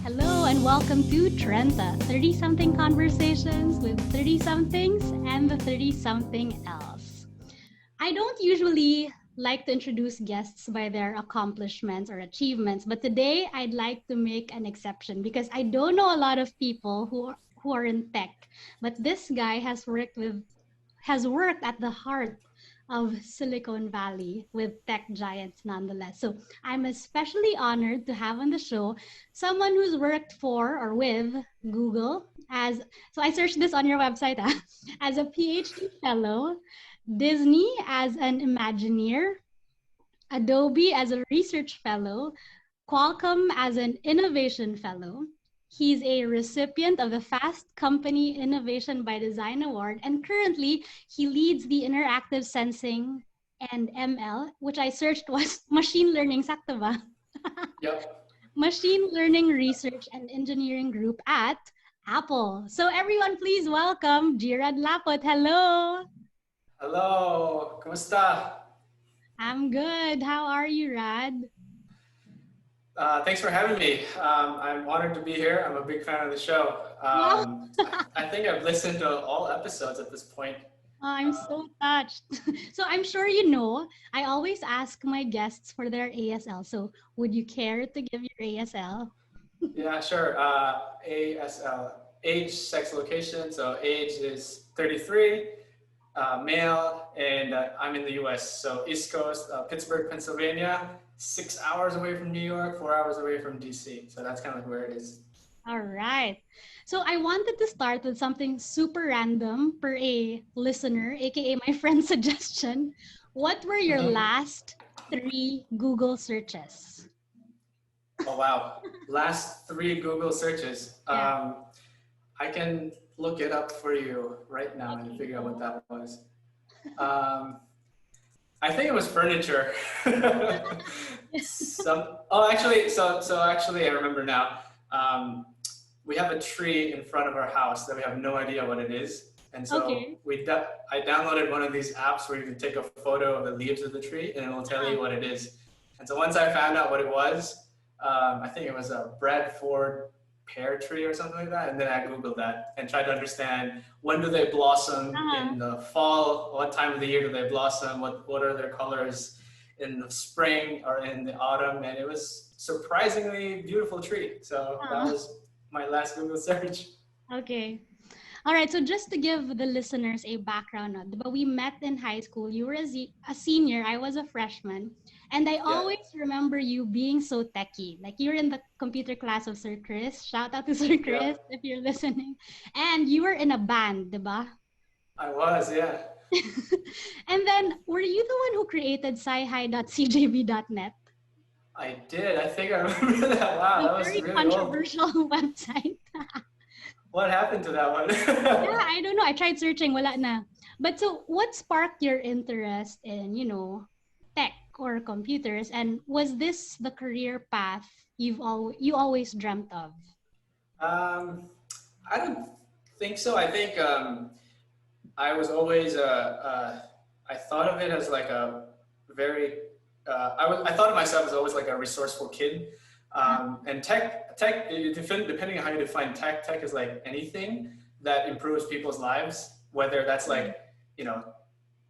Hello and welcome to Trenta, 30-something conversations with 30-somethings and the 30-something else. I don't usually like to introduce guests by their accomplishments or achievements, but today I'd like to make an exception because I don't know a lot of people who are in tech, but this guy has worked at the heart of Silicon Valley with tech giants nonetheless. So I'm especially honored to have on the show someone who's worked for or with Google so I searched this on your website as a PhD fellow, Disney as an Imagineer, Adobe as a research fellow, Qualcomm as an innovation fellow. He's a recipient of the Fast Company Innovation by Design Award, and currently he leads the interactive sensing and ML, which I searched was machine learning, sakto ba? Yep. Machine learning research and engineering group at Apple. So everyone, please welcome Gierad Lapot. Hello. Hello. Kumusta? I'm good. How are you, Rad? Thanks for having me. I'm honored to be here. I'm a big fan of the show. I think I've listened to all episodes at this point. I'm so touched. So I'm sure you know, I always ask my guests for their ASL. So would you care to give your ASL? Yeah, sure. ASL, age, sex, location. So age is 33, male, and I'm in the US. So East Coast, Pittsburgh, Pennsylvania, 6 hours away from New York, 4 hours away from DC. So that's kind of like where it is. All right. So I wanted to start with something super random per a listener, aka my friend's suggestion. What were your last 3 Google searches? Oh, wow. Last 3 Google searches. Yeah. I can look it up for you right now and figure out what that was. I think it was furniture. Actually, I remember now. We have a tree in front of our house that we have no idea what it is. And so I downloaded one of these apps where you can take a photo of the leaves of the tree and it will tell you what it is. And so once I found out what it was, I think it was a Bradford pear tree or something like that. And then I Googled that and tried to understand when do they blossom in the fall, what time of the year do they blossom, what are their colors in the spring or in the autumn. And it was surprisingly beautiful tree. So that was my last Google search. Okay. All right. So just to give the listeners a background, but we met in high school. You were a senior. I was a freshman. And I always remember you being so techie. Like you're in the computer class of Sir Chris. Shout out to Sir Chris if you're listening. And you were in a band, diba? I was, yeah. And then were you the one who created sci-hi.cjb.net? I did. I think I remember that. Wow, that was very really controversial website. What happened to that one? Yeah, I don't know. I tried searching, wala na. But so, what sparked your interest in, tech or computers? And was this the career path you always dreamt of? I don't think so. I think I was always I thought of it as like a very I thought of myself as always like a resourceful kid. And tech, depending on how you define tech is like anything that improves people's lives, whether that's like,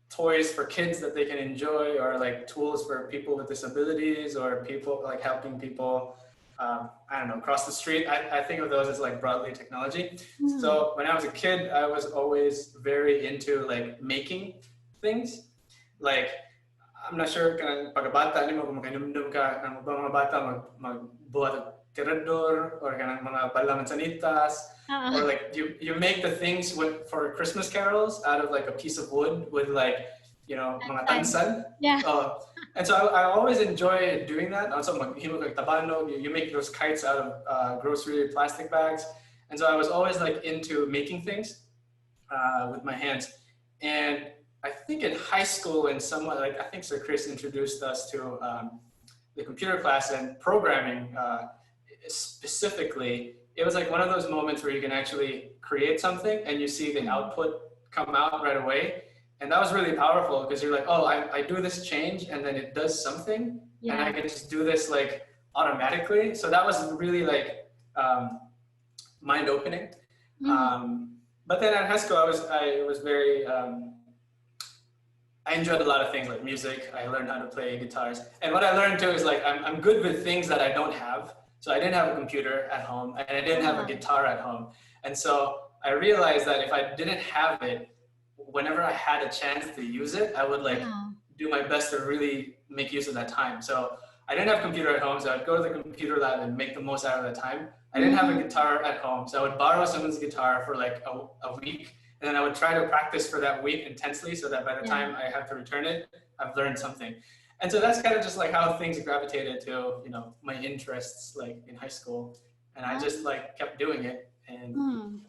toys for kids that they can enjoy or like tools for people with disabilities or people like helping people, I don't know, cross the street. I think of those as like broadly technology. So when I was a kid, I was always very into like making things. Like, I'm not sure kung pagkabata nimo kung makainomdom ka ang mga bata magbuhat og tirador or kanang mga bala mansanitas or like you make the things for Christmas carols out of like a piece of wood with like mga tansan. And so I always enjoy doing that. Also maghimo kag tabano, you make those kites out of grocery plastic bags. And so I was always like into making things with my hands. And I think in high school and somewhat like I think Sir Chris introduced us to the computer class and programming specifically. It was like one of those moments where you can actually create something and you see the output come out right away. And that was really powerful because you're like, oh, I do this change and then it does something and I can just do this like automatically. So that was really like mind-opening. Mm-hmm. But then at high school, I was very I enjoyed a lot of things like music. I learned how to play guitars, and what I learned too is like I'm good with things that I don't have. So I didn't have a computer at home, and I didn't have a guitar at home, and so I realized that if I didn't have it, whenever I had a chance to use it, I would like Uh-huh. do my best to really make use of that time. So I didn't have a computer at home, so I'd go to the computer lab and make the most out of the time. I didn't have a Mm-hmm. guitar at home, so I would borrow someone's guitar for like a week, and then I would try to practice for that week intensely so that by the Yeah. time I have to return it, I've learned something. And so that's kind of just like how things gravitated to, you know, my interests like in high school. And I just like kept doing it and Mm.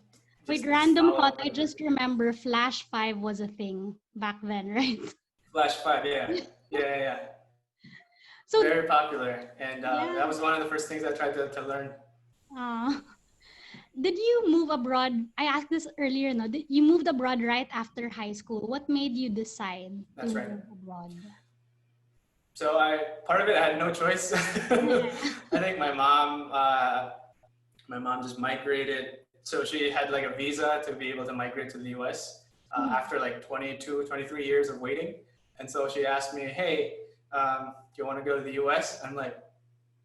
Wait, just random followed thought. I whatever. just remember Flash 5 was a thing back then, right? Flash 5, yeah. Yeah, yeah, yeah. So, Very popular. And yeah. that was one of the first things I tried to learn. Uh, did you move abroad? I asked this earlier, no? You moved abroad right after high school. What made you decide to That's right. move abroad? So part of it, I had no choice. Yeah. I think my mom just migrated. So she had like a visa to be able to migrate to the US after like 22, 23 years of waiting. And so she asked me, hey, do you want to go to the US? I'm like,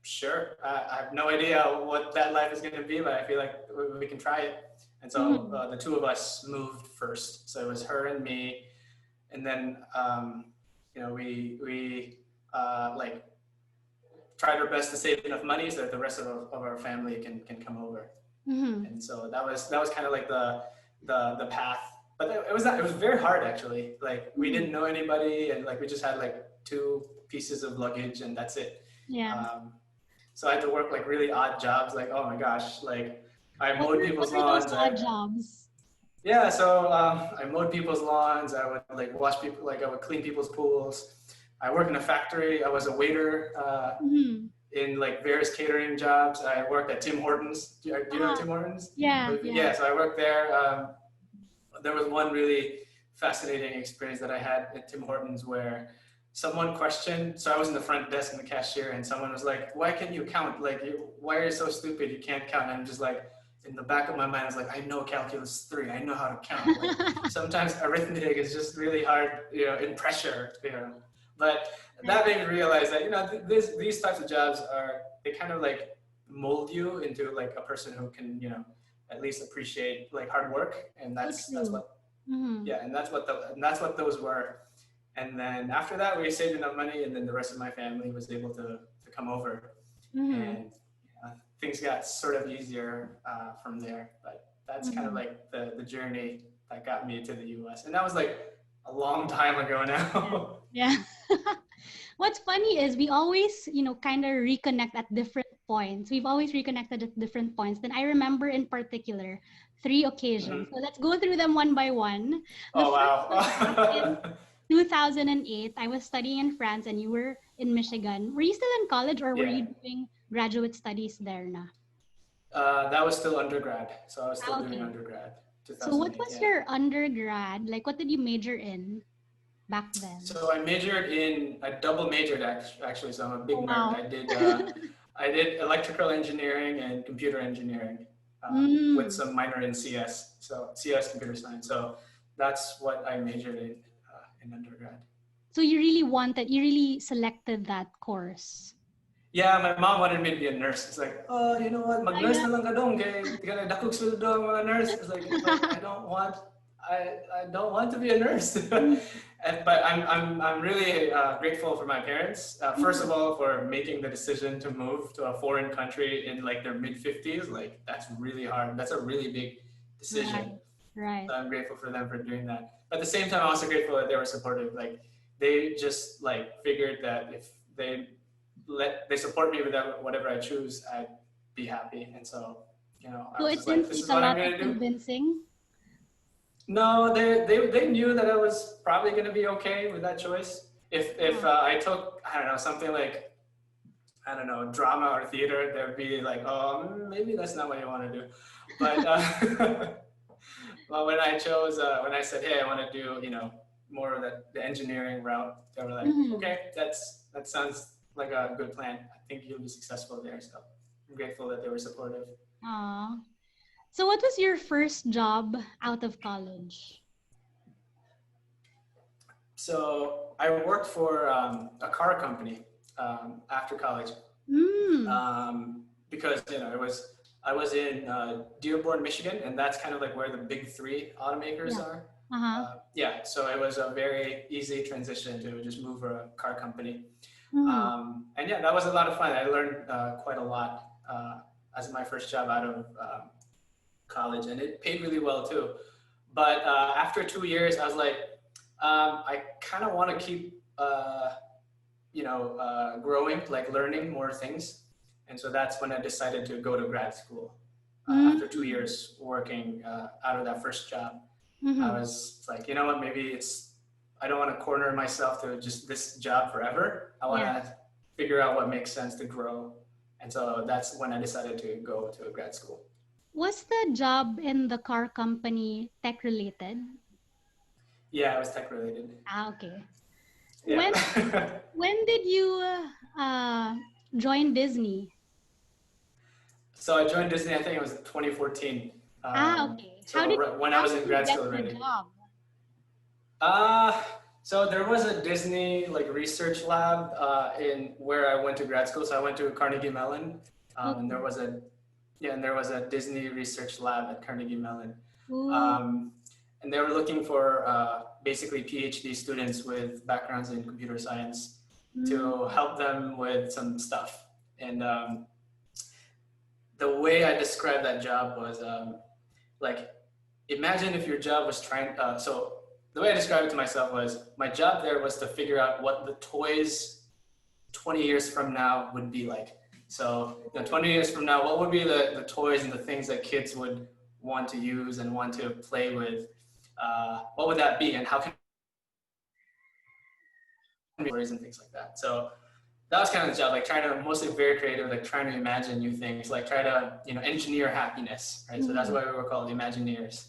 sure. I have no idea what that life is going to be, but I feel like we can try it. And so the two of us moved first. So it was her and me. And then, you know, we like tried our best to save enough money so that the rest of our family can come over. Mm-hmm. And so that was kind of like the path. But it was very hard actually. Like we didn't know anybody, and like we just had like 2 pieces of luggage, and that's it. Yeah. So I had to work like really odd jobs. Like oh my gosh, like I What mowed were, people's what were those lawns. odd jobs? Yeah, so I mowed people's lawns. I would like wash people, like I would clean people's pools. I worked in a factory. I was a waiter Mm-hmm. in like various catering jobs. I worked at Tim Hortons. Do you know Tim Hortons? Yeah, yeah. Yeah, so I worked there. There was one really fascinating experience that I had at Tim Hortons where someone questioned. So I was in the front desk and the cashier, and someone was like, "Why can't you count? Like, why are you so stupid? You can't count." And I'm just like, in the back of my mind, I was like, "I know calculus 3. I know how to count." Like, sometimes arithmetic is just really hard, you know, in pressure, you know. But that made me realize that, you know, these types of jobs they kind of like mold you into like a person who can, you know, at least appreciate like hard work. And that's what, yeah, and that's what those were. And then after that, we saved enough money, and then the rest of my family was able to come over, and things got sort of easier from there. But that's kind of like the journey that got me to the U.S. And that was like a long time ago now. Yeah. What's funny is we always, you know, kind of reconnect at different points. We've always reconnected at different points. Then I remember in particular 3 occasions. So let's go through them one by one. The Oh, first was back in wow. 2008. I was studying in France and you were in Michigan. Were you still in college or were Yeah. you doing graduate studies there na? That was still undergrad. So I was still doing undergrad. So what was your undergrad? Like what did you major in back then? So I double majored actually. So I'm a big nerd. Wow. I did electrical engineering and computer engineering with some minor in CS. So CS, computer science. So that's what I majored in undergrad. So you really selected that course. Yeah, my mom wanted me to be a nurse. It's like, oh, you know what? Mag-nurse na lang ka dong, kay di ka na dakog sweldo ang mga nurse. It's like, but I don't want to be a nurse. But I'm really grateful for my parents. First of all, for making the decision to move to a foreign country in like their mid-50s. Like that's really hard. That's a really big decision. Right. So I'm grateful for them for doing that. But at the same time, I'm also grateful that they were supportive. Like they just like figured that if they support me with whatever I choose, I'd be happy. And so, you know, I was just like, this is what I'm going to do. Convincing? No, they knew that I was probably going to be okay with that choice. If I took, I don't know, something like, I don't know, drama or theater, they would be like, oh, maybe that's not what you want to do. But well, when I said, hey, I want to do, you know, more of the engineering route, they were like, okay, that sounds like a good plan. I think you'll be successful there. So I'm grateful that they were supportive. Aw. So what was your first job out of college? So I worked for a car company after college Mm. because I was in Dearborn, Michigan, and that's kind of like where the big three automakers Yeah. are. Uh-huh. Yeah, so it was a very easy transition to just move for a car company. Mm. And yeah, that was a lot of fun. I learned quite a lot as my first job out of college, and it paid really well too. But after 2 years, I was like, I kind of want to keep, growing, like learning more things. And so that's when I decided to go to grad school. After 2 years working out of that first job, I Mm-hmm. was like, you know what, I don't want to corner myself to just this job forever. I want Yeah. to figure out what makes sense to grow. And so that's when I decided to go to grad school. Was the job in the car company tech related? Yeah, it was tech related. Ah, okay. Yeah. When when did you uh join Disney? So I joined Disney, I think it was 2014. Ah, okay. When I How was did in you grad get school the already. job? Uh, so there was a Disney like research lab in where I went to grad school. So I went to Carnegie Mellon, and Okay. there was a Disney research lab at Carnegie Mellon, Ooh. um, and they were looking for basically PhD students with backgrounds in computer science Mm. to help them with some stuff. And the way I described that job was like imagine if your job was so the way I described it to myself was my job there was to figure out what the toys 20 years from now would be like. So 20 years from now, what would be the toys and the things that kids would want to use and want to play with? What would that be, and how can stories and things like that? So that was kind of the job, like trying to mostly very creative, like trying to imagine new things, like try to engineer happiness, right? So that's Mm. why we were called Imagineers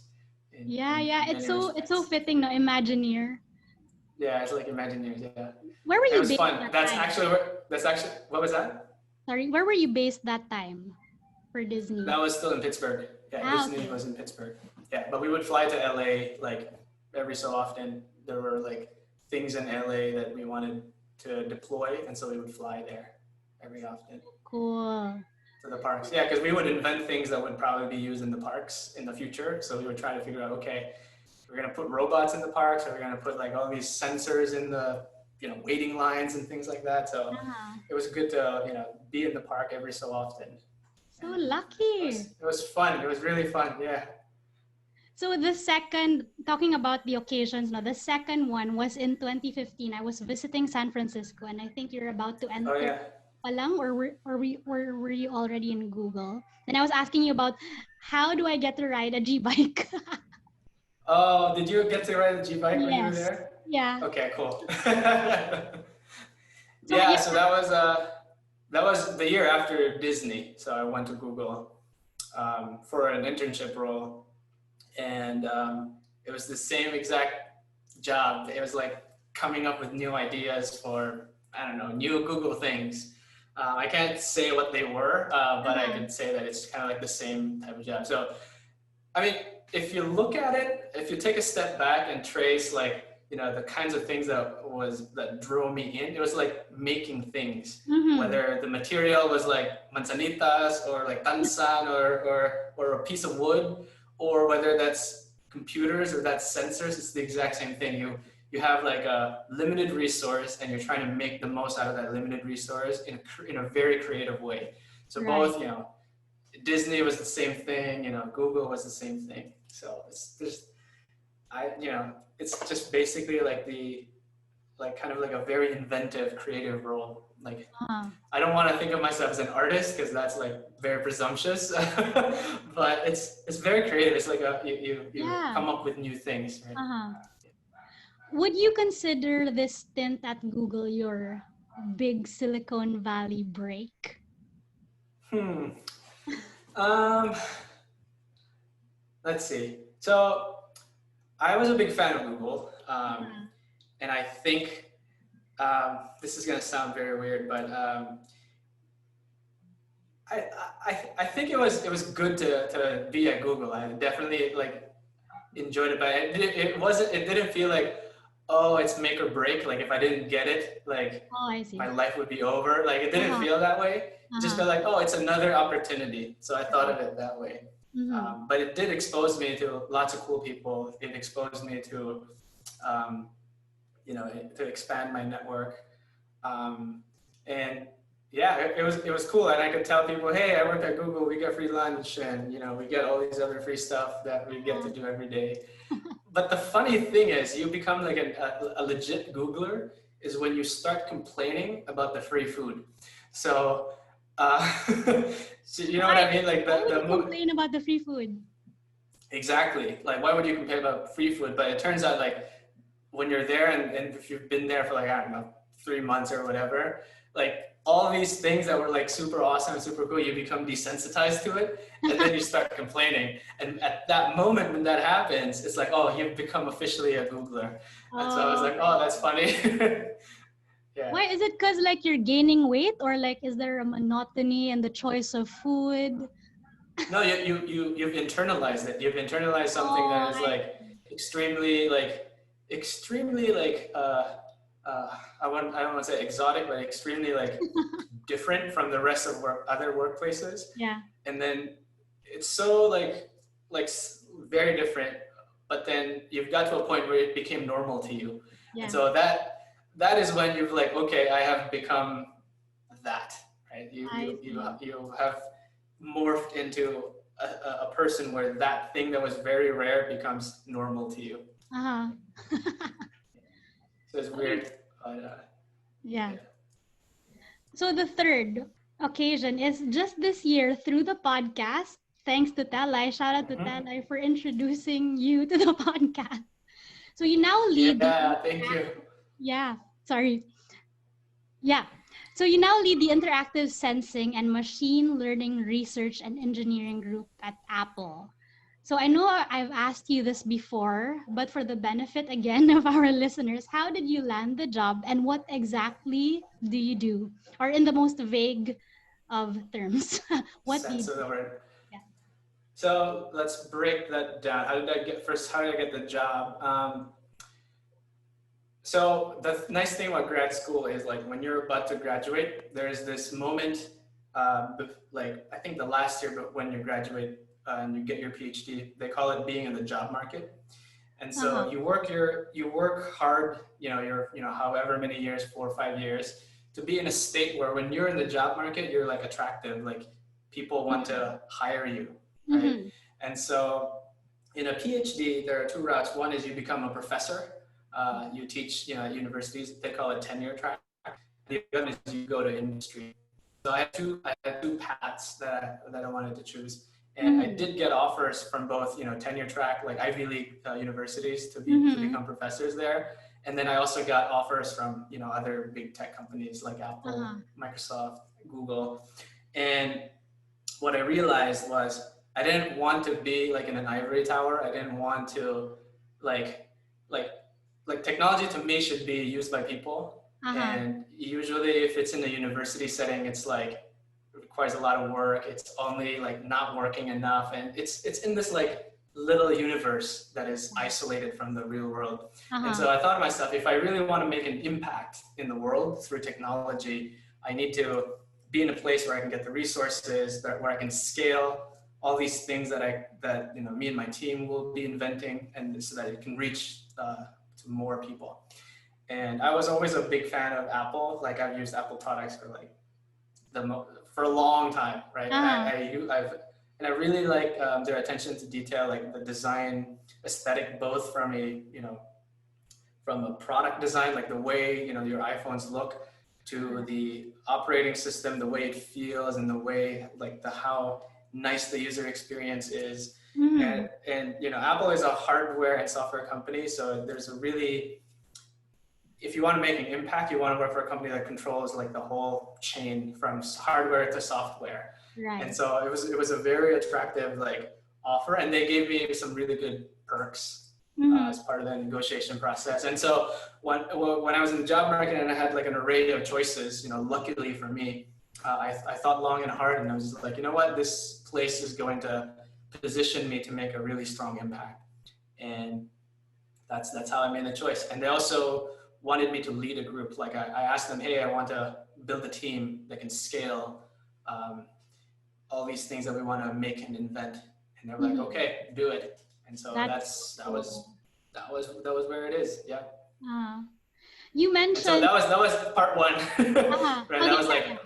Yeah, in yeah. many It's so respects. fitting, no? Imagineer. Yeah, it's like Imagineers. Yeah, Where were it you was based fun. that time? That's actually what was that? Sorry, where were you based that time for Disney? That was still in Pittsburgh. Yeah, Ah, Disney okay. was in Pittsburgh. Yeah, but we would fly to LA like every so often. There were like things in LA that we wanted to deploy, and so we would fly there every often Cool. to the parks. Yeah, because we would invent things that would probably be used in the parks in the future. So we would try to figure out, okay, we're gonna put robots in the parks, or we're gonna put like all these sensors in the waiting lines and things like that. So Ah, it was good to be in the park every so often, so and lucky. it was fun. It was really fun. Yeah. So the second, talking about the occasions now, the second one was in 2015. I was visiting San Francisco, and I think you're about to Oh enter yeah. palang, were you already in Google? Then I was asking you about how do I get to ride a G-bike? Oh, did you get to ride the G bike when you were Yes. there? Yeah. Okay, cool. So Yeah, yeah. so that was the year after Disney. So I went to Google for an internship role, and it was the same exact job. It was like coming up with new ideas for I don't know new Google things. I can't say what they were, but I Uh-huh. can say that it's kind of like the same type of job. So I mean, if you look at it, if you take a step back and trace like, the kinds of things that drew me in, it was like making things, Mm-hmm. whether the material was like manzanitas or like tansan or a piece of wood, or whether that's computers or that's sensors, it's the exact same thing. You have like a limited resource and you're trying to make the most out of that limited resource in a very creative way. So Right. both, Disney was the same thing, Google was the same thing. So it's just basically like like kind of like a very inventive, creative role. Like, Uh-huh. I don't want to think of myself as an artist because that's like very presumptuous, but it's very creative. It's like you Yeah. come up with new things, right? Uh-huh. Would you consider this stint at Google your big Silicon Valley break? Hmm. Um. Let's see. So I was a big fan of Google, Uh-huh. and I think this is going to sound very weird, but I think it was good to be at Google. I definitely like enjoyed it, but it didn't feel like, oh, it's make or break. Like if I didn't get it, like Oh, I my see. life would be over. Like it didn't Uh-huh. feel that way. It just Uh-huh. felt like, oh, it's another opportunity. So I thought Right. of it that way. Mm-hmm. But it did expose me to lots of cool people. It exposed me to, um, to expand my network. Um, and yeah, it was cool. And I could tell people, hey, I work at Google. We get free lunch, and we get all these other free stuff that we get to do every day. But the funny thing is, you become like a legit Googler is when you start complaining about the free food. So, uh, so you know what Why? I mean? Like Why the would the you moment. complain about the free food? Exactly. Like, why would you complain about free food? But it turns out, like, when you're there and if you've been there for like, I don't know, 3 months or whatever, like all these things that were like super awesome and super cool, you become desensitized to it. And then you start complaining. And at that moment when that happens, it's like, oh, you've become officially a Googler. And so I was Oh, like, oh, that's funny. Yeah. why is it? Because like you're gaining weight, or like is there a monotony in the choice of food? No, you've internalized it. You've internalized something Oh, that is I like see. extremely like I don't want to say exotic, but extremely like different from the rest of other workplaces. Yeah, And then it's so like very different, but then you've got to a point where it became normal to you. And yeah. so that is when you've like, okay, I have become that, right? You I you you see. you have morphed into a person where that thing that was very rare becomes normal to you. Uh-huh. So it's Okay. weird, but Yeah. yeah. So the third occasion is just this year through the podcast. Thanks to Telai. Shout out to Mhm. Telai for introducing you to the podcast. So you now lead the Yeah, thank you. yeah, sorry. Yeah. So you now lead the interactive sensing and machine learning research and engineering group at Apple. So I know I've asked you this before, but for the benefit again of our listeners, how did you land the job and what exactly do you do? Or in the most vague of terms, what do you Sense of do? the word. Yeah. So let's break that down. How did I get the job? So the nice thing about grad school is like when you're about to graduate, there's this moment, like I think the last year, but when you graduate and you get your PhD, they call it being in the job market. And Uh-huh. so you work hard, however many years, 4 or 5 years, to be in a state where when you're in the job market, you're like attractive, like people want to hire you, right? Mm-hmm. And so in a PhD, there are two routes. One is you become a professor. You teach, at universities. They call it tenure track. The other is you go to industry. So I had two paths that I wanted to choose, and I Mm-hmm. did get offers from both, tenure track, like Ivy League universities to Mm-hmm. become professors there, and then I also got offers from other big tech companies like Apple, Uh-huh. Microsoft, Google, and what I realized was I didn't want to be like in an ivory tower. I didn't want to like like technology to me should be used by people. Uh-huh. And usually if it's in a university setting, it's like it requires a lot of work. It's only like not working enough. And it's in this like little universe that is isolated from the real world. And Uh-huh. so I thought to myself, if I really want to make an impact in the world through technology, I need to be in a place where I can get the resources, where I can scale all these things that me and my team will be inventing, and so that it can reach to more people. And I was always a big fan of Apple. Like I've used Apple products for like for a long time, right? And Uh-huh. I really like their attention to detail, like the design aesthetic, both from a product design, like the way your iPhones look, to the operating system, the way it feels, and the way like the how nice the user experience is. Mm-hmm. And Apple is a hardware and software company, so there's a really, if you want to make an impact, you want to work for a company that controls like the whole chain from hardware to software. And Right. so it was a very attractive like offer, and they gave me some really good perks Mm-hmm. as part of the negotiation process. And so when I was in the job market and I had like an array of choices, luckily for me, I thought long and hard, and I was just like, you know what, this place is going to position me to make a really strong impact. And that's how I made the choice. And they also wanted me to lead a group. Like I asked them, hey, I want to build a team that can scale all these things that we want to make and invent. And they were like, okay, do it. And so that was where it is. Yeah. You mentioned. And so that was part one. Right. Okay, That was like,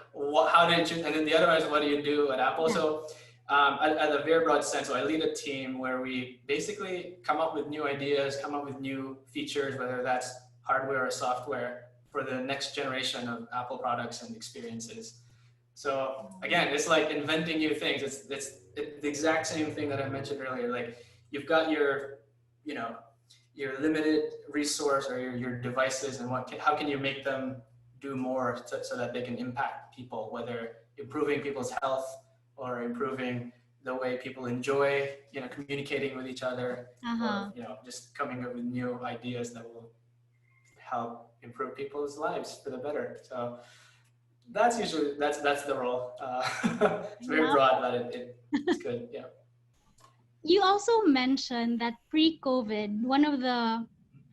how did you? And then the other one is, what do you do at Apple? So at a very broad sense, so I lead a team where we basically come up with new ideas, come up with new features, whether that's hardware or software, for the next generation of Apple products and experiences. So again, it's like inventing new things. It's the exact same thing that I mentioned earlier. Like you've got your, you know, your limited resource or your devices, and how can you make them do more so that they can impact people, whether improving people's health or improving the way people enjoy, you know, communicating with each other, or, you know, just coming up with new ideas that will help improve people's lives for the better. So that's usually, that's the role. It's very broad, but it's good. Yeah. You also mentioned that pre-COVID, one of the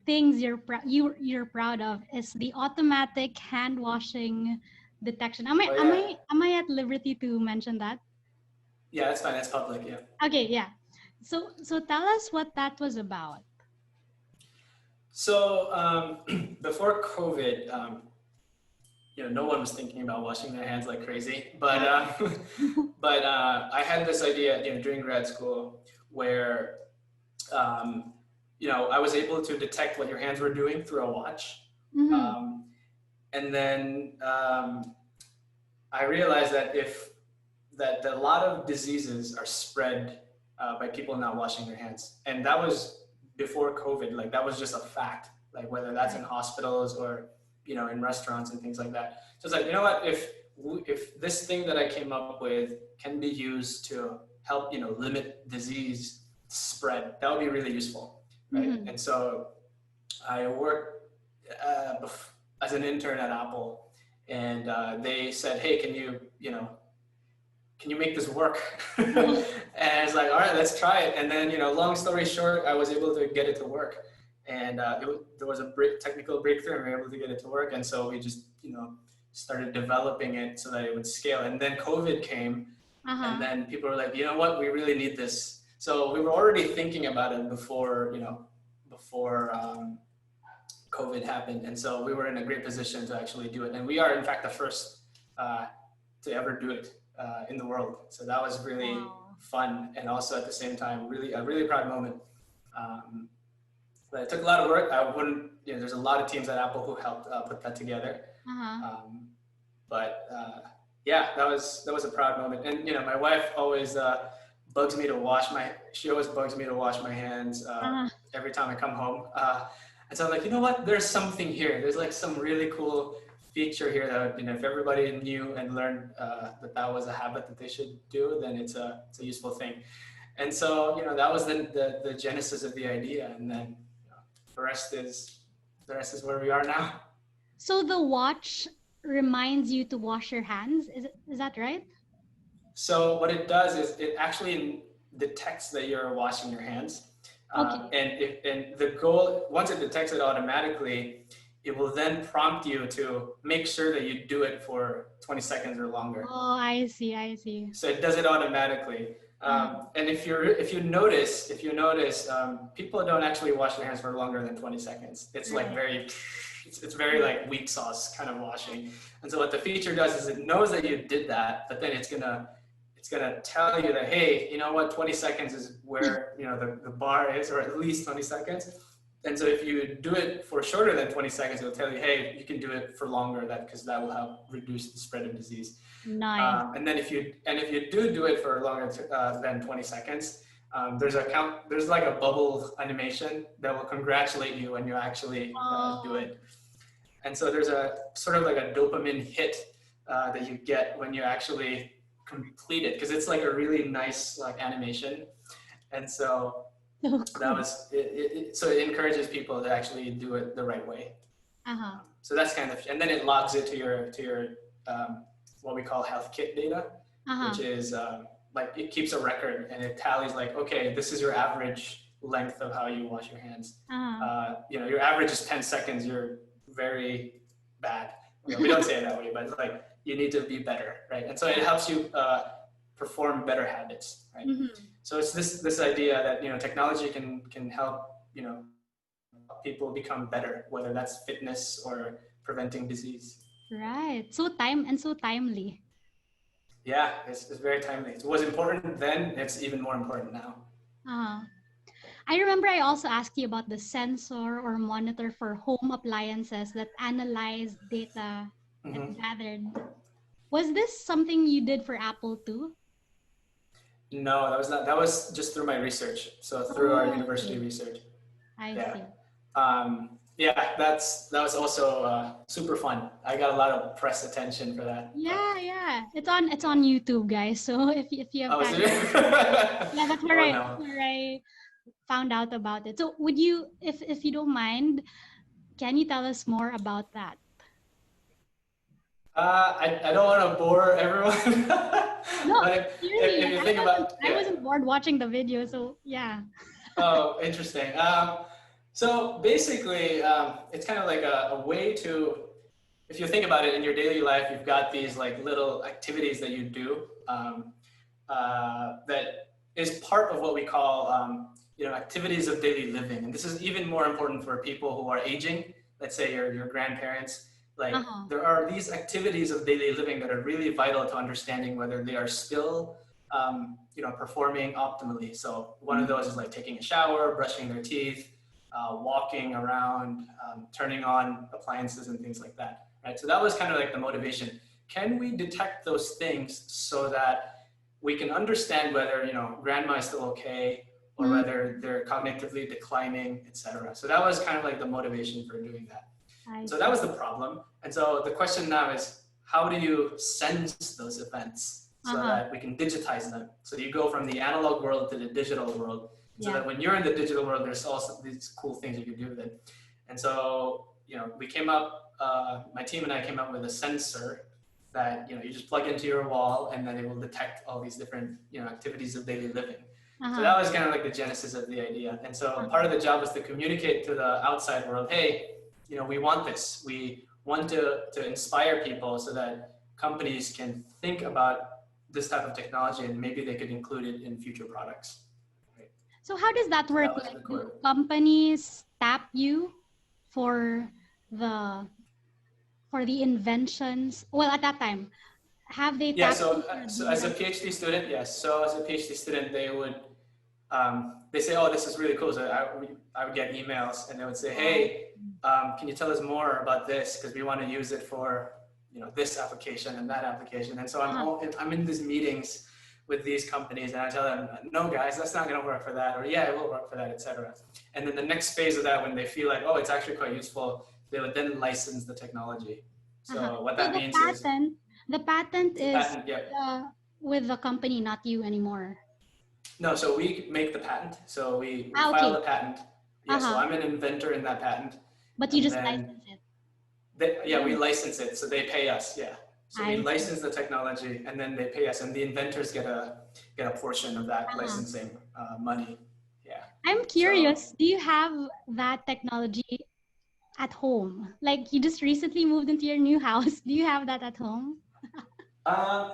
things you're proud of is the automatic hand washing detection. Am I at liberty to mention that? Yeah, that's fine. That's public. Yeah. Okay. Yeah. So tell us what that was about. So before COVID, you know, no one was thinking about washing their hands like crazy, but I had this idea, you know, during grad school where, you know, I was able to detect what your hands were doing through a watch. And then I realized that a lot of diseases are spread by people not washing their hands. And that was before COVID. Like that was just a fact, like whether that's in hospitals or, you know, in restaurants and things like that. So it's like, you know what, if this thing that I came up with can be used to help, you know, limit disease spread, that would be really useful, right? And so I worked as an intern at Apple, and they said, hey, can you make this work? And it's like, all right, let's try it. And then, you know, long story short, I was able to get it to work. And there was a technical breakthrough, and we were able to get it to work. And so we just, you know, started developing it so that it would scale. And then COVID came, and then people were like, you know what, we really need this. So we were already thinking about it before COVID happened. And so we were in a great position to actually do it. And we are, in fact, the first to ever do it in the world. So that was really fun. And also at the same time, a really proud moment. But it took a lot of work. I wouldn't, you know, there's a lot of teams at Apple who helped put that together. Yeah, that was a proud moment. And, you know, my wife always bugs me to wash my hands every time I come home. And so I'm like, you know what, there's something here. There's like some really cool feature here that, you know, if everybody knew and learned that was a habit that they should do, then it's a useful thing. And so, you know, that was the genesis of the idea. And then, you know, the rest is where we are now. So the watch reminds you to wash your hands. Is that right? So what it does is it actually detects that you're washing your hands. And the goal, once it detects it automatically, it will then prompt you to make sure that you do it for 20 seconds or longer. Oh, I see. So it does it automatically. And if you notice, people don't actually wash their hands for longer than 20 seconds. It's like it's very like weak sauce kind of washing. And so what the feature does is it knows that you did that, but then it's gonna tell you that, hey, you know what, 20 seconds is where, you know, the bar is, or at least 20 seconds. And so if you do it for shorter than 20 seconds, it'll tell you, hey, you can do it for longer, because that will help reduce the spread of disease. Nice. And then if you do it for longer than 20 seconds, there's like a bubble animation that will congratulate you when you actually do it. And so there's a sort of like a dopamine hit that you get when you actually complete it, because it's like a really nice like animation. And so that was it. So it encourages people to actually do it the right way. So that's kind of, and then it logs it to your what we call health kit data, Uh-huh. which is like it keeps a record and it tallies like, okay, this is your average length of how you wash your hands. Uh-huh. Your average is 10 seconds. You're very bad. We don't say it that way, but it's like you need to be better, right? And so it helps you perform better habits, right? Mm-hmm. So it's this idea that technology can help people become better, whether that's fitness or preventing disease. Right. So timely. Yeah, it's very timely. It was important then. It's even more important now. Uh-huh. I remember I also asked you about the sensor or monitor for home appliances that analyze data it's Hmm. gathered. Was this something you did for Apple too? No, that was not. That was just through my research. So through our Oh, university okay. research. I Yeah. see. Yeah, that was also super fun. I got a lot of press attention for that. Yeah, yeah. It's on YouTube, guys. So if you have Oh, is time, it? yeah, Oh that's no. where I found out about it. So would you, if you don't mind, can you tell us more about that? I don't want to bore everyone, No, but clearly, if you think about I yeah. wasn't bored watching the video, so yeah. Oh, interesting. So basically, it's kind of like a way to, if you think about it in your daily life, you've got these like little activities that you do that is part of what we call, activities of daily living. And this is even more important for people who are aging. Let's say your grandparents. Like Uh-huh. there are these activities of daily living that are really vital to understanding whether they are still performing optimally. So one of those is like taking a shower, brushing their teeth, walking around, turning on appliances and things like that, right? So that was kind of like the motivation. Can we detect those things so that we can understand whether, grandma is still okay or Mm, whether they're cognitively declining, etc. So that was kind of like the motivation for doing that. I So that see. was the problem. And so the question now is, how do you sense those events so Uh-huh. that we can digitize them? So you go from the analog world to the digital world, so Yeah. that when you're in the digital world, there's also these cool things you can do with it. And so, we came up, my team and I came up with a sensor that, you just plug into your wall and then it will detect all these different, activities of daily living. So Uh-huh. that was kind of like the genesis of the idea. And so Uh-huh. part of the job was to communicate to the outside world, hey, we want this. We want to inspire people so that companies can think about this type of technology and maybe they could include it in future products. Right? So how does that So work? that was Like, the do core. companies tap you for the inventions? Well, at that time, have they Yeah, tapped so, you for so the as a right? PhD student, yes. So as a PhD student, they would, they say, oh, this is really cool. So I would get emails and they would say, Oh, hey, can you tell us more about this? Because we want to use it for, this application and that application. And so uh-huh. I'm in these meetings with these companies and I tell them, no, guys, that's not going to work for that. Or yeah, it will work for that, etc. And then the next phase of that, when they feel like, oh, it's actually quite useful, they would then license the technology. Uh-huh. So what So that means is the patent the is patent, yeah. with the company, not you anymore. No, so we make the patent. So we Ah, file okay. the patent. Yeah, so Uh-huh. I'm an inventor in that patent. But you And just then, license it. yeah, we Oh, license it. So they pay us. Yeah. So we I see. license the technology and then they pay us. And the inventors get a portion of that Uh-huh. licensing money. Yeah. I'm So curious, do you have that technology at home? Like you just recently moved into your new house. Do you have that at home? um,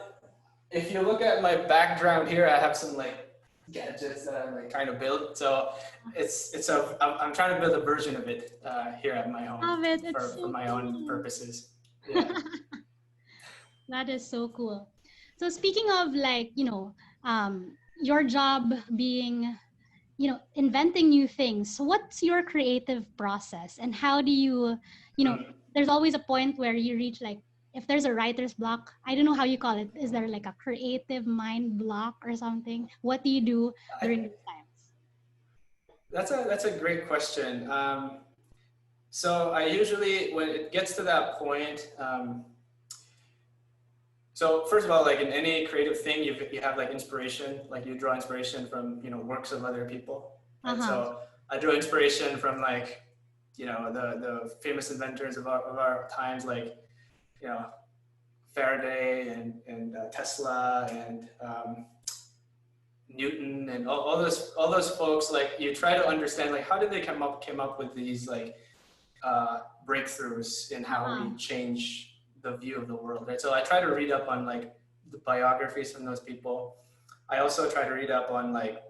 if you look at my background here, I have some like gadgets that I'm like trying to build. So I'm trying to build a version of it here at my home Love it. It's for so my own cool. purposes. Yeah. That is so cool. So speaking of like, your job being, inventing new things, what's your creative process and how do you, Mm. there's always a point where you reach like, if there's a writer's block, I don't know how you call it. Is there like a creative mind block or something? What do you do I, during those times? that's a great question. So I usually, when it gets to that point, so first of all, like in any creative thing, you have like inspiration, like you draw inspiration from, works of other people, right? Uh-huh. So I draw inspiration from like, the famous inventors of our times, like, you know, Faraday and Tesla and Newton and all those folks, like you try to understand like how did they came up with these like breakthroughs in how we change the view of the world, right? So I try to read up on like the biographies from those people. I also try to read up on like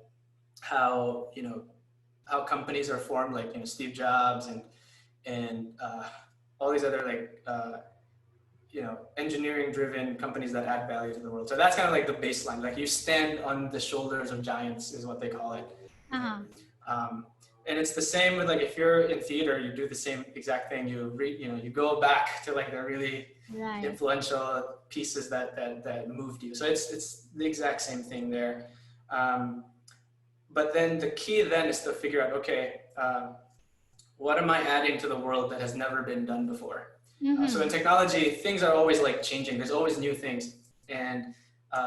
how how companies are formed, like Steve Jobs and all these other like engineering driven companies that add value to the world. So that's kind of like the baseline. Like you stand on the shoulders of giants is what they call it. Uh-huh. And it's the same with like if you're in theater, you do the same exact thing. You read, you go back to like the really influential pieces that moved you. So it's the exact same thing there. But then the key then is to figure out, okay, what am I adding to the world that has never been done before? So in technology, things are always like changing. There's always new things. And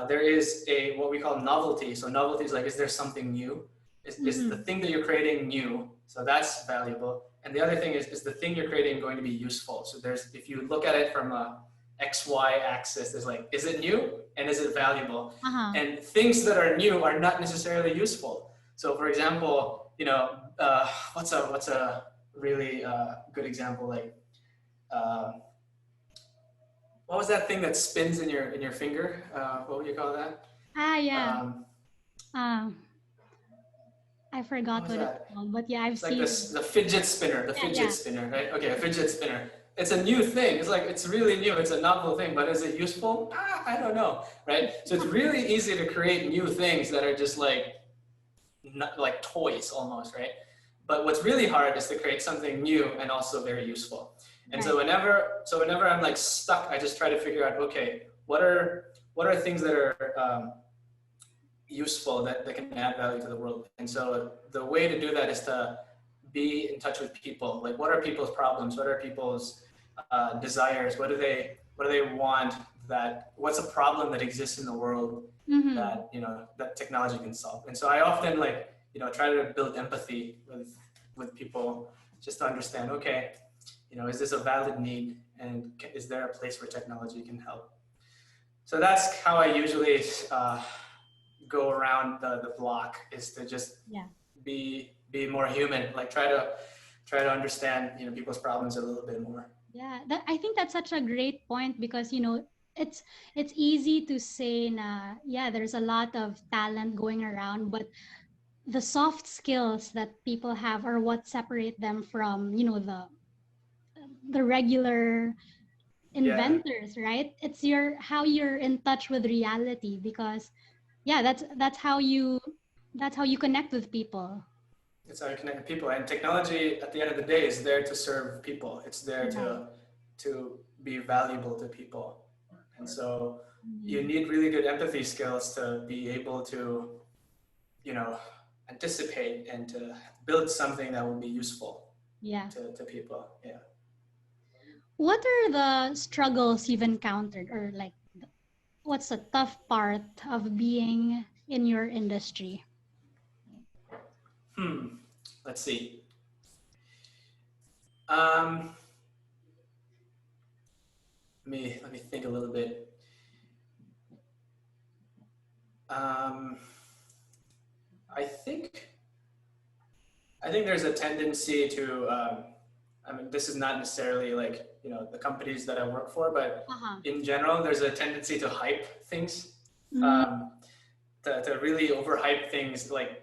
there is what we call novelty. So novelty is like, is there something new? Is the thing that you're creating new? So that's valuable. And the other thing is the thing you're creating going to be useful? So if you look at it from a XY axis, there's like, is it new? And is it valuable? And things that are new are not necessarily useful. So for example, what's a really good example? Like, what was that thing that spins in your finger? What would you call that? I forgot what it's called, but yeah, I've seen like the fidget spinner, spinner, right? Okay, a fidget spinner. It's a new thing. It's like, it's really new. It's a novel thing, but is it useful? I don't know, right? So it's really easy to create new things that are just like, not like toys almost, right? But what's really hard is to create something new and also very useful. And so whenever I'm like stuck, I just try to figure out, okay, what are things that are useful that can add value to the world? And so the way to do that is to be in touch with people. Like, what are people's problems? What are people's desires? What do they want? What's a problem that exists in the world that that technology can solve? And so I often try to build empathy with people, just to understand, okay, is this a valid need, and is there a place where technology can help? So that's how I usually go around the block, is to just be more human, like try to understand people's problems a little bit more. Yeah, I think that's such a great point, because it's easy to say there's a lot of talent going around, but the soft skills that people have are what separate them from the regular inventors, right? It's how you're in touch with reality, because that's how you connect with people. It's how you connect with people, and technology at the end of the day is there to serve people. It's there to be valuable to people. And so you need really good empathy skills to be able to anticipate and to build something that will be useful to people. What are the struggles you've encountered, or like what's the tough part of being in your industry? Let's see. Let me think a little bit. I think there's a tendency to, this is not necessarily like, the companies that I work for, but in general, there's a tendency to hype things, to really overhype things. Like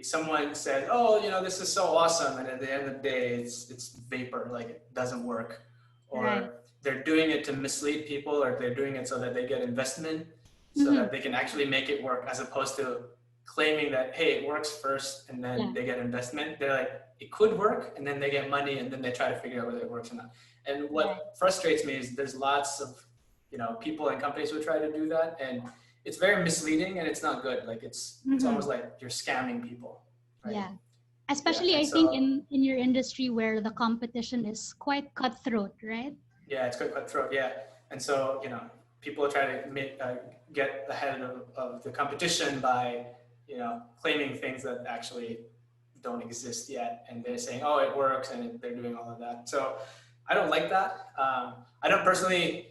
someone said, oh, this is so awesome, and at the end of the day, it's vapor, like it doesn't work, or they're doing it to mislead people, or they're doing it so that they get investment, so that they can actually make it work, as opposed to claiming that, hey, it works first, and then they get investment. They're like, it could work, and then they get money, and then they try to figure out whether it works or not. And what frustrates me is there's lots of people and companies who try to do that, and it's very misleading, and it's not good. Like it's almost like you're scamming people, right? Yeah, especially I think in your industry, where the competition is quite cutthroat, right? Yeah, it's quite cutthroat. Yeah, and so people try to get ahead of the competition by claiming things that actually don't exist yet, and they're saying, oh, it works, and they're doing all of that. So I don't like that. I don't personally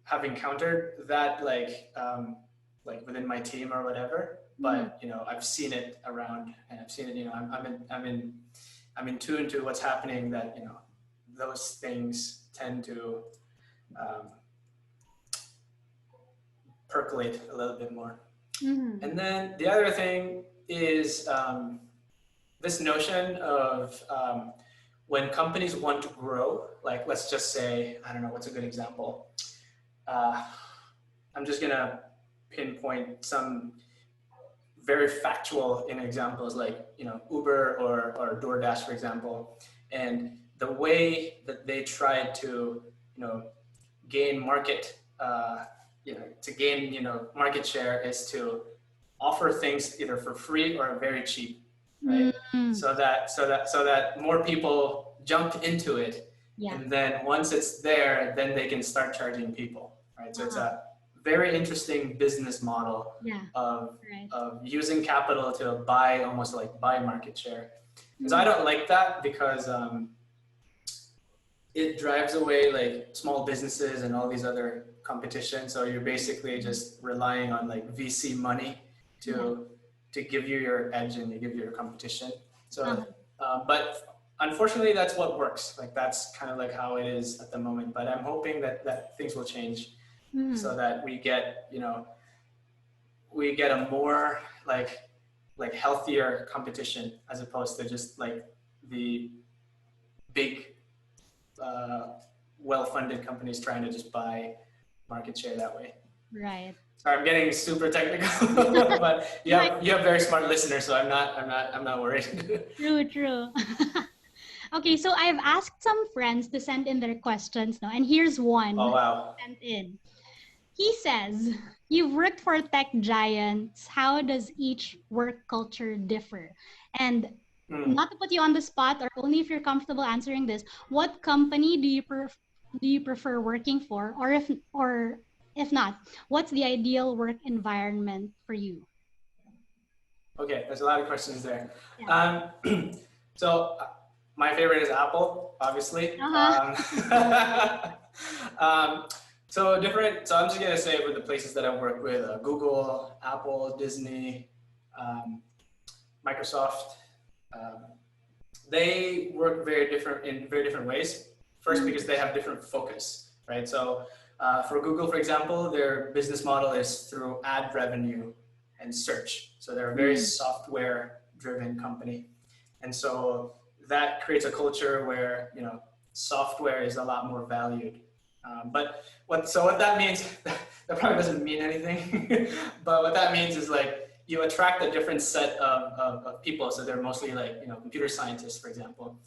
have encountered that like within my team or whatever, but I've seen it around, and I've seen it. I'm in tune to what's happening. That those things tend to um, percolate a little bit more. And then the other thing is this notion of when companies want to grow, like let's just say, I don't know, what's a good example? I'm just gonna pinpoint some very factual in examples, like Uber or DoorDash, for example, and the way that they try to gain market market share is to offer things either for free or very cheap, right? So that more people jump into it, and then once it's there, then they can start charging people, right? So it's a very interesting business model of using capital to almost like buy market share. Because I don't like that, because it drives away like small businesses and all these other competition. So you're basically just relying on like VC money to give you your edge and to give you your competition. So, but unfortunately, that's what works. Like that's kind of like how it is at the moment. But I'm hoping that things will change, so that we get a more like healthier competition, as opposed to just like the big well-funded companies trying to just buy market share that way. Right. Sorry, I'm getting super technical, but you have very smart listeners, so I'm not worried. True. Okay, so I've asked some friends to send in their questions now, and here's one. Oh wow. Sent in. He says, "You've worked for tech giants. How does each work culture differ?" And not to put you on the spot, or only if you're comfortable answering this, what company do you prefer working for, or if not, what's the ideal work environment for you? Okay, there's a lot of questions there. So my favorite is Apple, obviously. So I'm just gonna say with the places that I've worked with: Google, Apple, Disney, Microsoft. They work in very different ways. First, because they have different focus, right? So for Google, for example, their business model is through ad revenue and search. So they're a very software-driven company, and so that creates a culture where software is a lot more valued. But what that means, that probably doesn't mean anything. But what that means is like you attract a different set of people. So they're mostly like computer scientists, for example.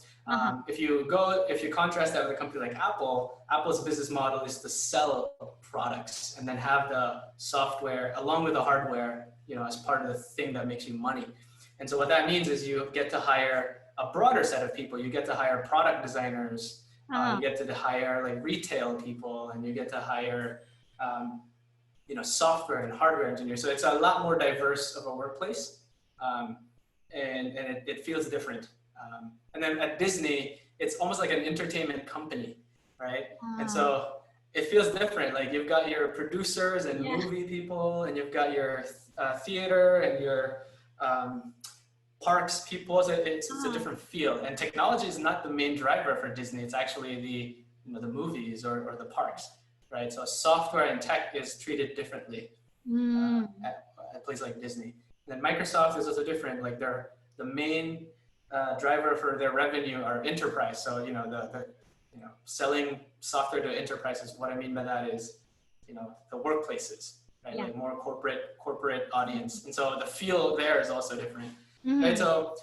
If you contrast that with a company like Apple, Apple's business model is to sell products and then have the software along with the hardware, as part of the thing that makes you money. And so what that means is you get to hire a broader set of people. You get to hire product designers. You get to hire like retail people, and you get to hire software and hardware engineers. So it's a lot more diverse of a workplace, and it feels different. And then at Disney, it's almost like an entertainment company, right? And so it feels different. Like you've got your producers and movie people, and you've got your theater and your parks people. So it's a different feel. And technology is not the main driver for Disney. It's actually the movies or the parks. Right, so software and tech is treated differently at a place like Disney. And then Microsoft is also different. Like the main driver for their revenue are enterprise. So selling software to enterprises. What I mean by that is the workplaces, right? Like more corporate audience. And so the feel there is also different. Right, so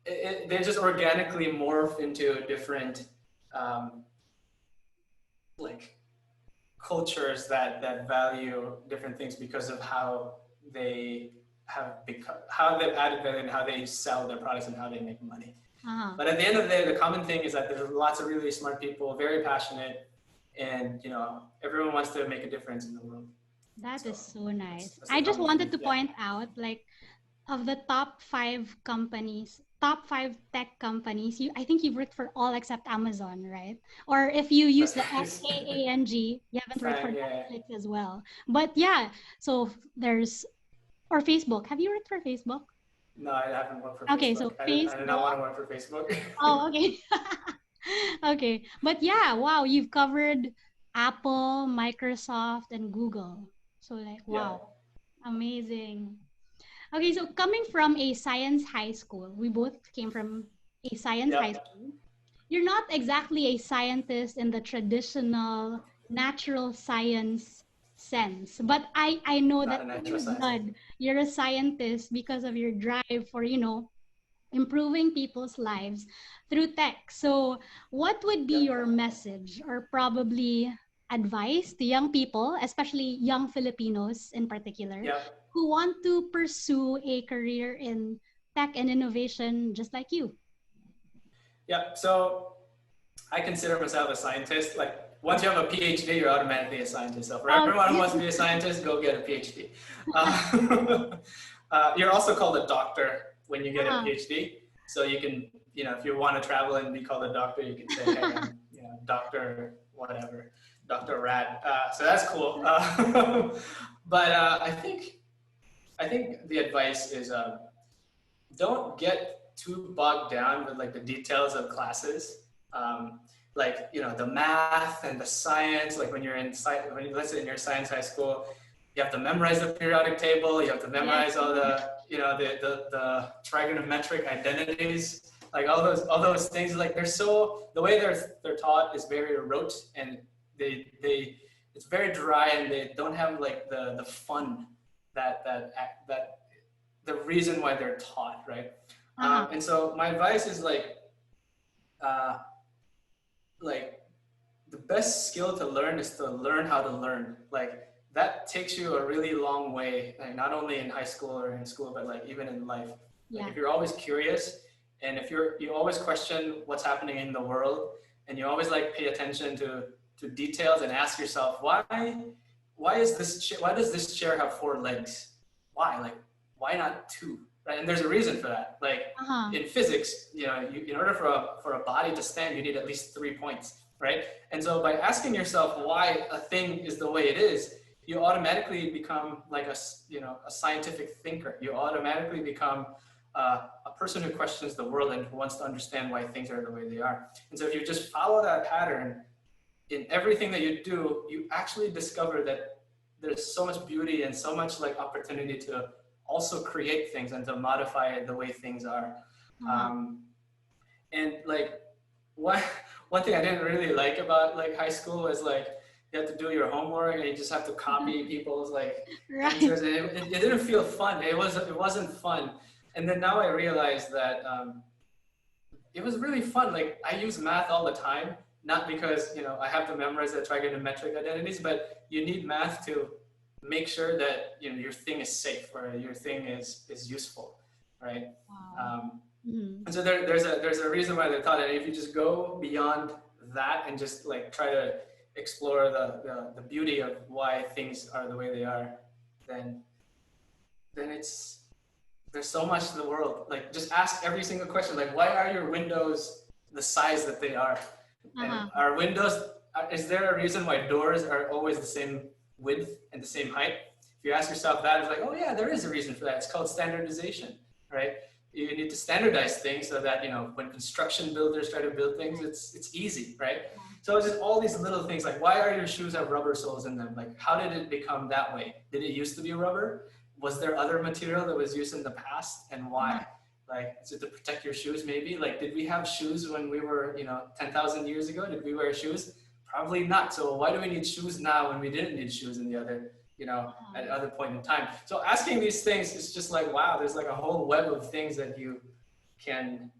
they just organically morph into different cultures that value different things because of how they've added value and how they sell their products and how they make money. But at the end of the day, the common thing is that there's lots of really smart people, very passionate, and everyone wants to make a difference in the world. That is so nice. I just wanted to point out, like, of the top 5 companies top 5 tech companies, I think you've worked for all except Amazon, right? Or if you use the AANG, you haven't worked for Fine, yeah. Netflix as well. But yeah, so there's or Facebook. Have you worked for Facebook? No, I haven't worked for Okay, Facebook. so I did not want Facebook. to work for Facebook. Oh, okay. Okay. But yeah, wow, you've covered Apple, Microsoft, and Google. So like, Yeah. wow, amazing. Okay, so coming from a science high school, we both came from a science high Yep. school. You're not exactly a scientist in the traditional natural science sense, but I know Not that a in natural your science. blood, you're a scientist because of your drive for, improving people's lives through tech. So, what would be Yep. your message or probably advice to young people, especially young Filipinos in particular, Yep. who want to pursue a career in tech and innovation just like you? Yep. So I consider myself a scientist. Like once you have a PhD, you're automatically a scientist. So for everyone who Okay. wants to be a scientist, go get a PhD. You're also called a doctor when you get a Uh-huh. PhD. So you can, if you want to travel and be called a doctor, you can say, hey, I'm, Doctor whatever, Doctor Rad. So that's cool. But I think the advice is don't get too bogged down with like the details of classes. Like the math and the science. Like when you're in let's say in your science high school, you have to memorize the periodic table. You have to Yes. memorize all the the trigonometric identities. Like all those things. Like the way they're taught is very rote, and they it's very dry, and they don't have like the fun that the reason why they're taught, right? Uh-huh. And so my advice is uh, like the best skill to learn is to learn how to learn. Like that takes you a really long way, like not only in high school or in school, but like even in life. Like Yeah. if you're always curious and if you always question what's happening in the world and you always like pay attention to details and ask yourself why does this chair have 4 legs? Why? Like why not two? Right? And there's a reason for that. Like Uh-huh. in physics, in order for a body to stand, you need at least 3 points, right? And so by asking yourself why a thing is the way it is, you automatically become like a scientific thinker. You automatically become a person who questions the world and who wants to understand why things are the way they are. And so if you just follow that pattern in everything that you do, you actually discover that there's so much beauty and so much like opportunity to also create things and to modify the way things are. Uh-huh. Um, and like one one thing I didn't really like about like high school was like you have to do your homework and you just have to copy people's like Right. answers, and it didn't feel fun. It wasn't fun. And then now I realized that it was really fun. Like I use math all the time, not because I have to memorize the trigonometric identities, but you need math to make sure that your thing is safe or your thing is useful, right? Wow. Um, Mhm. and so there's a reason why they're taught it. And if you just go beyond that and just like try to explore the beauty of why things are the way they are, then it's there's so much to the world. Like just ask every single question. Like why are your windows the size that they are? And Uh-huh. are windows is there a reason why doors are always the same width and the same height? If you ask yourself that, it's like, oh yeah, there is a reason for that. It's called standardization, right? You need to standardize things so that when construction builders try to build things, it's easy, right? So it's just all these little things like why are your shoes have rubber soles in them? Like how did it become that way? Did it used to be rubber? Was there other material that was used in the past, and Uh-huh. why? Like, is it to protect your shoes maybe? Like, did we have shoes when we were 10,000 years ago? Did we wear shoes? Probably not. So why do we need shoes now when we didn't need shoes in the other at other point in time? So asking these things is just like, wow, there's like a whole web of things that you can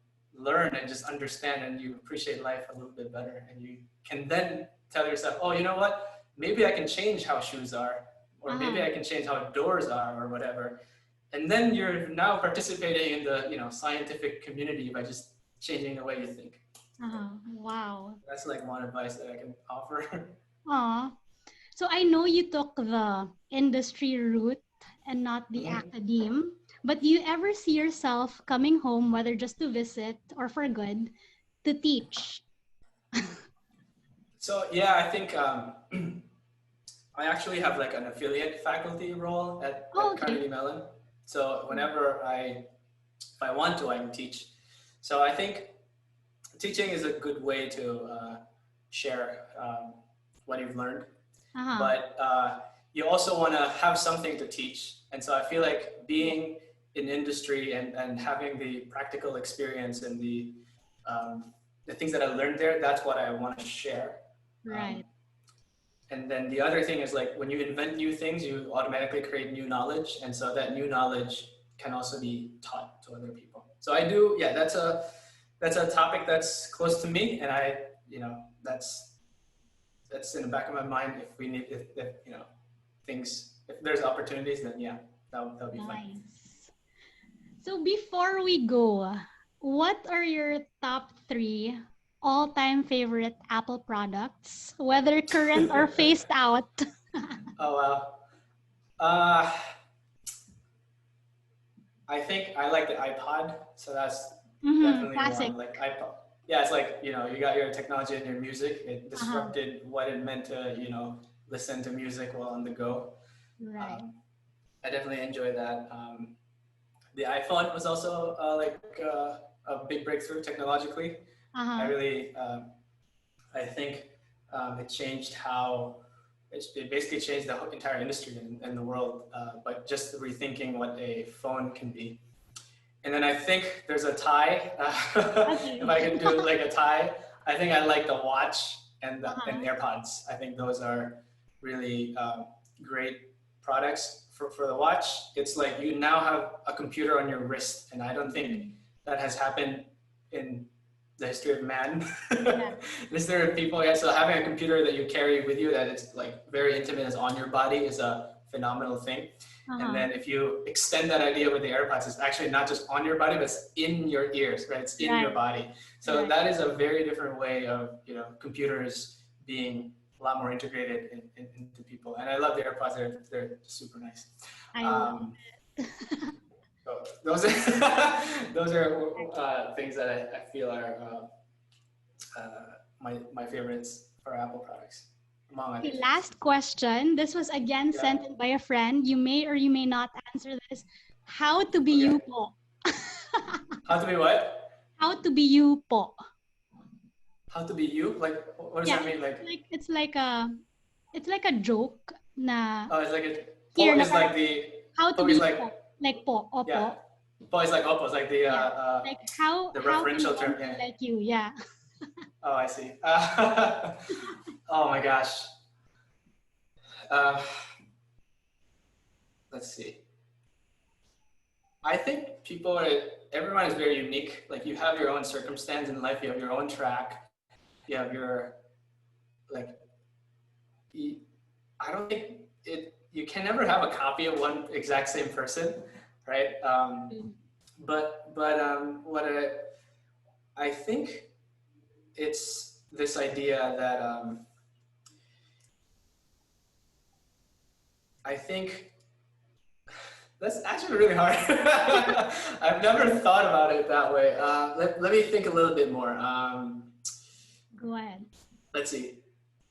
learn and just understand, and you appreciate life a little bit better, and you can then tell yourself, oh, you know what, maybe I can change how shoes are, or maybe Uh-huh. I can change how doors are, or whatever. And then you're now participating in the scientific community by just changing the way you think. Uh-huh. Wow. That's like one advice that I can offer. Aw. So I know you took the industry route and not the Mhm. academe. But do you ever see yourself coming home, whether just to visit or for good, to teach? So yeah, I think I actually have like an affiliate faculty role Oh, at okay. Carnegie Mellon. So whenever if I want to, I can teach. So I think teaching is a good way to share what you've learned, Uh-huh. but you also want to have something to teach. And so I feel like being in industry and having the practical experience and the things that I learned there, that's what I want to share. Um, Right. and then the other thing is like when you invent new things, you automatically create new knowledge. And so that new knowledge can also be taught to other people. So I do, yeah, that's a topic that's close to me. And I, you know, that's in the back of my mind. If we need, if you know, things, if there's opportunities, then yeah, that'll be fun. Nice. So before we go, what are your top three all-time favorite Apple products, whether current or phased out? Oh, wow. Uh, I think I like the iPod, so that's Mm-hmm. definitely Classic. one. Like iPod, yeah, it's like you got your technology and your music. It Uh-huh. disrupted what it meant to listen to music while on the go. Right. Um, I definitely enjoy that. The iPhone was also a big breakthrough technologically. I Uh-huh. really, I think it changed how it basically changed the whole entire industry in the world. But just rethinking what a phone can be. And then I think there's a tie. If Okay. I could do like a tie, I think I like the watch and Uh-huh. AirPods. I think those are really great products for the watch. It's like you now have a computer on your wrist, and I don't think Mhm. that has happened in the history of man. Yeah. Is there people? Yeah. So having a computer that you carry with you that it's like very intimate, is on your body, is a phenomenal thing. And Uh-huh. then if you extend that idea with the AirPods, it's actually not just on your body, but it's in your ears, right? It's in your Right. body. So Right. that is a very different way of, computers being a lot more integrated into people. And I love the AirPods. They're super nice. I love Um, it. so those are, those are things that I feel are my favorites for Apple products, among other Okay, things. last question. This was again Yeah. sent in by a friend. You may or you may not answer this. How to be Okay. you po? How to be what? How to be you po? How to be you? Like, what does Yeah, that mean? Like, it's like a joke na oh, it's like here po na is like parang the how to po be is you like po. Like po, yeah, opo. po is like oppo, it's like Yeah. Like the how can referential one term. be Yeah. like you? Yeah. Oh, I see. Oh my gosh. Uh, let's see. I think everyone is very unique. Like you have your own circumstance in life. You have your own track. You have your like. You, I don't think you can never have a copy of one exact same person, right? Mm. But what I think it's this idea that I think that's actually really hard. I've never thought about it that way. Let me think a little bit more. Go ahead. Let's see.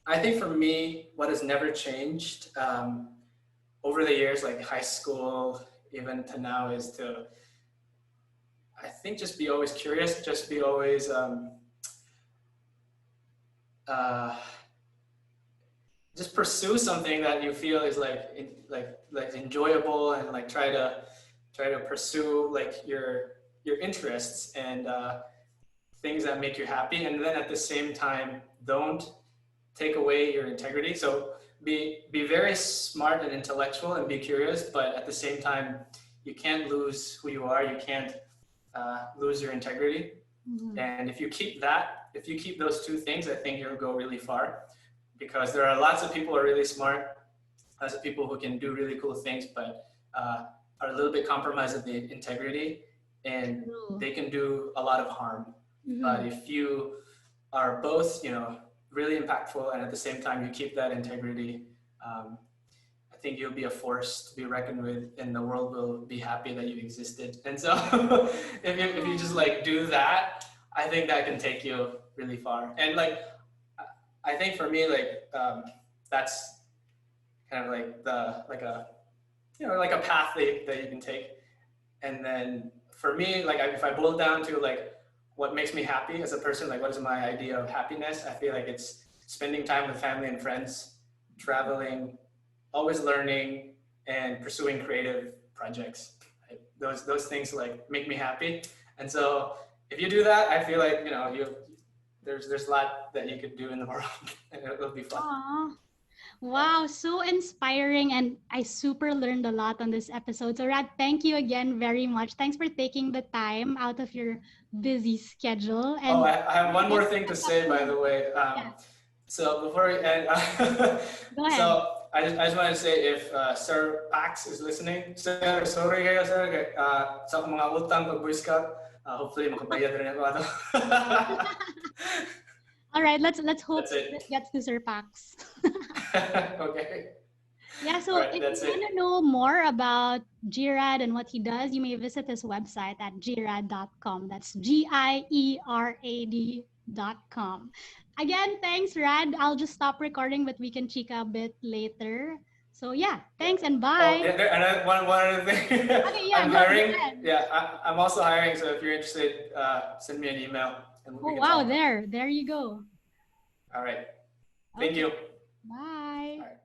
I think for me, what has never changed over the years, like high school, even to now, is to, I think, just be always curious, just be always uh, just pursue something that you feel is like enjoyable, and like try to pursue like your interests and things that make you happy, and then at the same time don't take away your integrity. So be very smart and intellectual and be curious, but at the same time you can't lose who you are. You can't lose your integrity. Mhm. And if you keep those two things, I think you'll go really far, because there are lots of people who are really smart, lots of people who can do really cool things, but are a little bit compromised with the integrity, and True. they can do a lot of harm. But Mhm. if you are both, really impactful, and at the same time you keep that integrity, I I think you'll be a force to be reckoned with, and the world will be happy that you existed. And so, if you just like do that, I think that can take you really far. And like, I think for me, like that's kind of like the like a like a path that you can take. And then for me, like if I boil down to like what makes me happy as a person, like what is my idea of happiness, I feel like it's spending time with family and friends, traveling, always learning, and pursuing creative projects. Right? Those things like make me happy. And so if you do that, I feel like there's a lot that you could do in the world, and it'll be fun. Aww. Yeah. Wow, so inspiring. And I super learned a lot on this episode. So, Rad, thank you again very much. Thanks for taking the time out of your busy schedule. Oh, And I have one more thing to say, by the way. yeah, So before we end, go ahead. so I just wanted to say if Sir Pax is listening, sir, sorry kayo, sir. Sa mga utang pag Boy Scout, hopefully makabayad rin ako. All right, let's hope That's it. this gets to Sir Pax. Okay. Yeah, so All right, if that's you it. want to know more about Gierad and what he does, you may visit his website at gierad.com. That's GIERAD.com. Again, thanks, Rad. I'll just stop recording, but we can chika a bit later. So yeah, thanks and Oh, bye. yeah, one other thing. Okay, yeah, I'm go hiring. ahead. Yeah, I'm also hiring. So if you're interested, send me an email and we Oh can wow, talk. there you go. All right. Thank Okay, you. bye. All right.